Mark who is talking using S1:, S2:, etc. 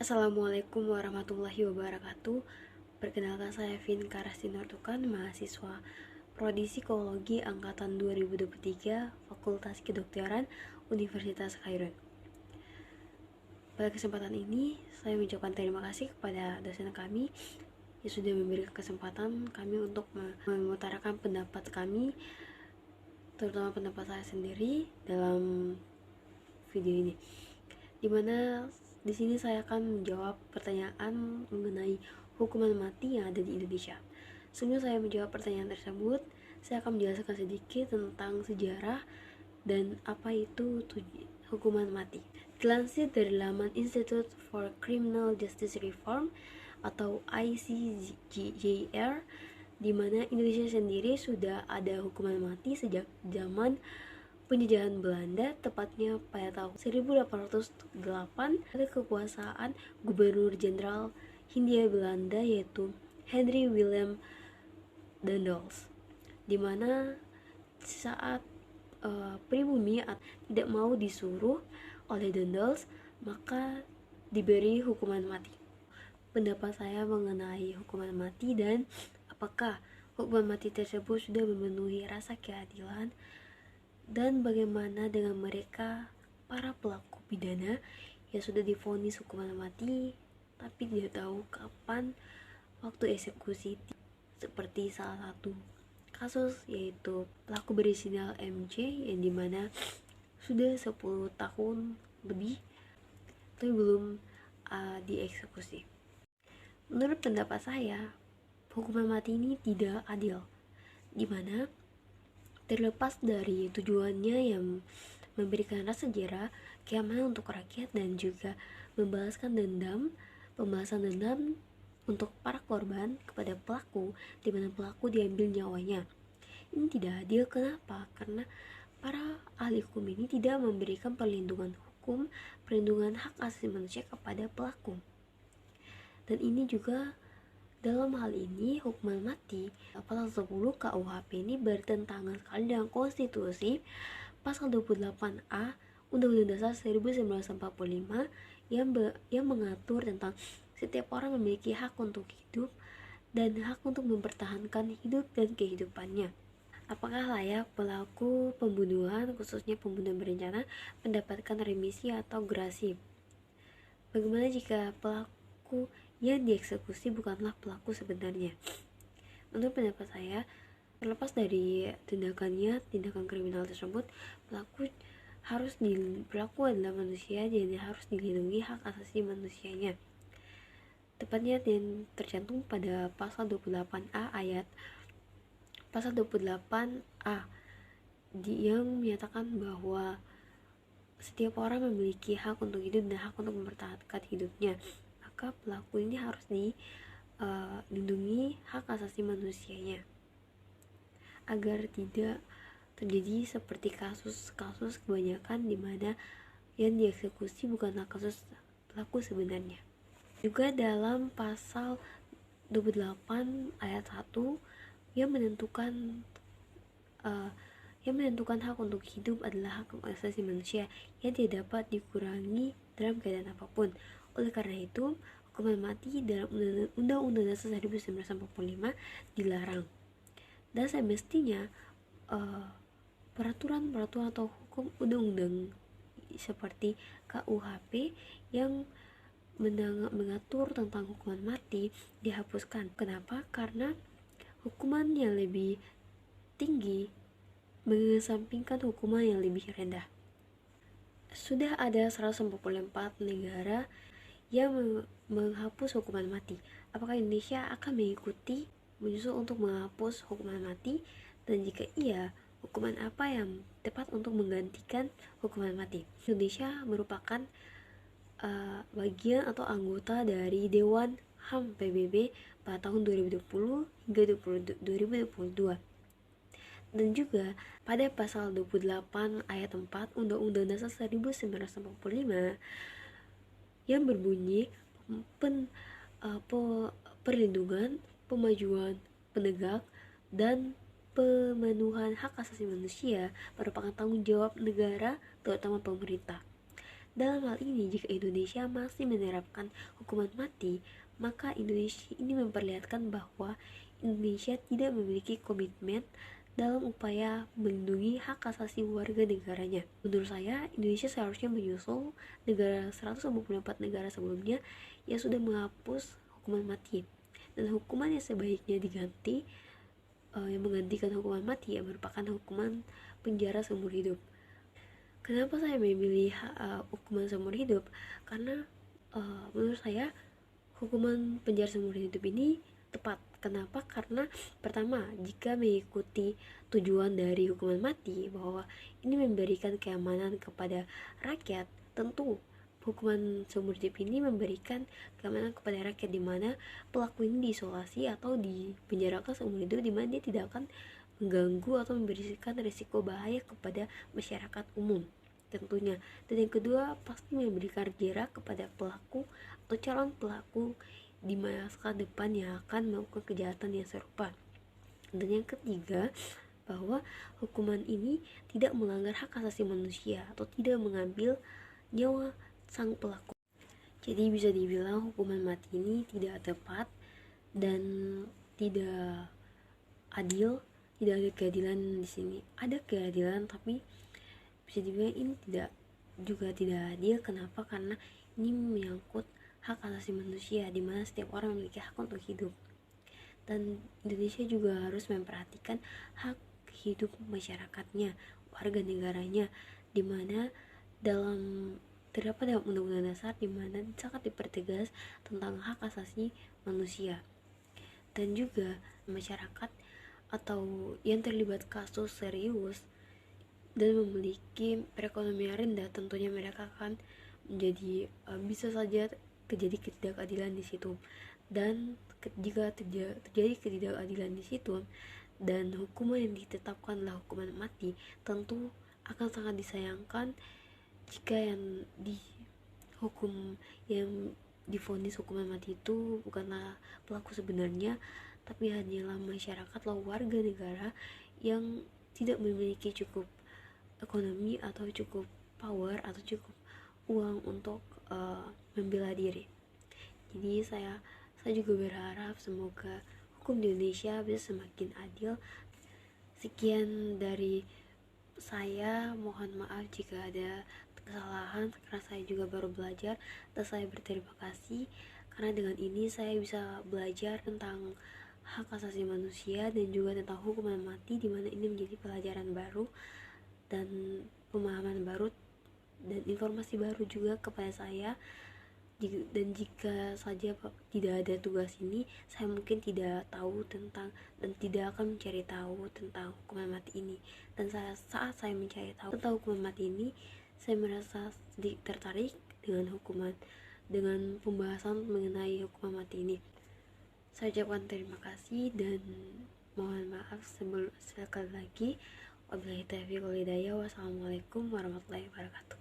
S1: Assalamualaikum warahmatullahi wabarakatuh. Perkenalkan saya Vin Karastinartukan, mahasiswa Prodi Psikologi Angkatan 2023, Fakultas Kedokteran Universitas Khairun. Pada kesempatan ini, saya mengucapkan terima kasih kepada dosen kami yang sudah memberikan kesempatan kami untuk mengutarakan pendapat kami, terutama pendapat saya sendiri dalam video ini. Dimana di sini saya akan menjawab pertanyaan mengenai hukuman mati yang ada di Indonesia. Sebelum saya menjawab pertanyaan tersebut, saya akan menjelaskan sedikit tentang sejarah dan apa itu hukuman mati. Dilansir dari laman Institute for Criminal Justice Reform atau ICJR, di mana Indonesia sendiri sudah ada hukuman mati sejak zaman penjajahan Belanda, tepatnya pada tahun 1808 pada kekuasaan Gubernur Jenderal Hindia Belanda yaitu Henry William Daendels, di mana saat pribumi tidak mau disuruh oleh Daendels, maka diberi hukuman mati. Pendapat saya mengenai hukuman mati dan apakah hukuman mati tersebut sudah memenuhi rasa keadilan, dan bagaimana dengan mereka para pelaku pidana yang sudah divonis hukuman mati tapi tidak tahu kapan waktu eksekusi, seperti salah satu kasus yaitu pelaku berinisial MC yang dimana sudah 10 tahun lebih tapi belum dieksekusi. Menurut pendapat saya, hukuman mati ini tidak adil, dimana terlepas dari tujuannya yang memberikan rasa jera, keamanan untuk rakyat, dan juga pembalasan dendam untuk para korban kepada pelaku, di mana pelaku diambil nyawanya. Ini tidak adil. Kenapa? Karena para ahli hukum ini tidak memberikan perlindungan hukum, perlindungan hak asasi manusia kepada pelaku. Dan ini juga dalam hal ini hukuman mati pasal 10 KUHP ini bertentangan sekali dengan konstitusi pasal 28A Undang-Undang Dasar 1945 yang mengatur tentang setiap orang memiliki hak untuk hidup dan hak untuk mempertahankan hidup dan kehidupannya. Apakah layak pelaku pembunuhan, khususnya pembunuhan berencana, mendapatkan remisi atau gerasi? Bagaimana jika pelaku yang dieksekusi bukanlah pelaku sebenarnya? Menurut pendapat saya, terlepas dari tindakan kriminal tersebut, pelaku adalah manusia dan harus dilindungi hak asasi manusianya. Tepatnya yang tercantum pada pasal 28A yang menyatakan bahwa setiap orang memiliki hak untuk hidup dan hak untuk mempertahankan hidupnya. Maka pelaku ini harus dilindungi hak asasi manusianya agar tidak terjadi seperti kasus-kasus kebanyakan di mana yang dieksekusi bukanlah kasus pelaku sebenarnya. Juga dalam pasal 28 ayat 1 yang menentukan hak untuk hidup adalah hak asasi manusia yang tidak dapat dikurangi dalam keadaan apapun. Oleh karena itu, hukuman mati dalam Undang-Undang Dasar 1945 dilarang. Dan semestinya peraturan-peraturan atau hukum undang-undang seperti KUHP yang mengatur tentang hukuman mati dihapuskan. Kenapa? Karena hukuman yang lebih tinggi mengesampingkan hukuman yang lebih rendah. Sudah ada 144 negara yang menghapus hukuman mati. Apakah Indonesia akan mengikuti menyusul untuk menghapus hukuman mati? Dan jika iya, hukuman apa yang tepat untuk menggantikan hukuman mati? Indonesia merupakan bagian atau anggota dari Dewan HAM PBB pada tahun 2020 hingga 2022. Dan juga pada pasal 28 ayat 4 Undang-Undang Dasar 1945 yang berbunyi perlindungan, pemajuan, penegak, dan pemenuhan hak asasi manusia merupakan tanggung jawab negara, terutama pemerintah. Dalam hal ini, jika Indonesia masih menerapkan hukuman mati, maka Indonesia ini memperlihatkan bahwa Indonesia tidak memiliki komitmen dalam upaya melindungi hak asasi warga negaranya. Menurut saya, Indonesia seharusnya menyusul negara 154 negara sebelumnya yang sudah menghapus hukuman mati. Dan hukuman yang sebaiknya diganti, yang menggantikan hukuman mati, yang merupakan hukuman penjara seumur hidup. Kenapa saya memilih hukuman seumur hidup? Karena menurut saya hukuman penjara seumur hidup ini tepat. Kenapa? Karena pertama, jika mengikuti tujuan dari hukuman mati bahwa ini memberikan keamanan kepada rakyat, tentu hukuman seumur hidup ini memberikan keamanan kepada rakyat, di mana pelaku ini diisolasi atau dipenjarakan seumur hidup, di mana dia tidak akan mengganggu atau memberikan risiko bahaya kepada masyarakat umum tentunya. Dan yang kedua, pasti memberikan jarak kepada pelaku atau calon pelaku di masa depan yang akan melakukan kejahatan yang serupa. Dan yang ketiga, bahwa hukuman ini tidak melanggar hak asasi manusia atau tidak mengambil nyawa sang pelaku. Jadi bisa dibilang hukuman mati ini tidak tepat dan tidak adil. Tidak ada keadilan di sini. Ada keadilan, tapi bisa dibilang ini tidak adil. Kenapa? Karena ini menyangkut hak asasi manusia, di mana setiap orang memiliki hak untuk hidup. Dan Indonesia juga harus memperhatikan hak hidup masyarakatnya, warga negaranya, di mana terdapat dalam Undang-Undang Dasar, di mana sangat dipertegas tentang hak asasi manusia. Dan juga masyarakat atau yang terlibat kasus serius dan memiliki perekonomian rendah, tentunya mereka akan menjadi bisa saja terjadi ketidakadilan di situ. Dan jika terjadi ketidakadilan di situ dan hukuman yang ditetapkanlah hukuman mati, tentu akan sangat disayangkan jika yang divonis hukuman mati itu bukanlah pelaku sebenarnya, tapi hanyalah masyarakat atau warga negara yang tidak memiliki cukup ekonomi atau cukup power atau cukup uang untuk membela diri. Jadi saya juga berharap semoga hukum di Indonesia bisa semakin adil. Sekian dari saya, mohon maaf jika ada kesalahan, karena saya juga baru belajar. Dan saya berterima kasih karena dengan ini saya bisa belajar tentang hak asasi manusia dan juga tentang hukuman mati, di mana ini menjadi pelajaran baru dan pemahaman baru dan informasi baru juga kepada saya. Dan jika saja tidak ada tugas ini, saya mungkin tidak tahu tentang dan tidak akan mencari tahu tentang hukuman mati ini. Dan saat saya mencari tahu tentang hukuman mati ini, saya merasa sedikit tertarik dengan pembahasan mengenai hukuman mati ini. Saya ucapkan terima kasih dan mohon maaf sekali lagi. Wabillahi taufiq wal hidayah. Wassalamualaikum warahmatullahi wabarakatuh.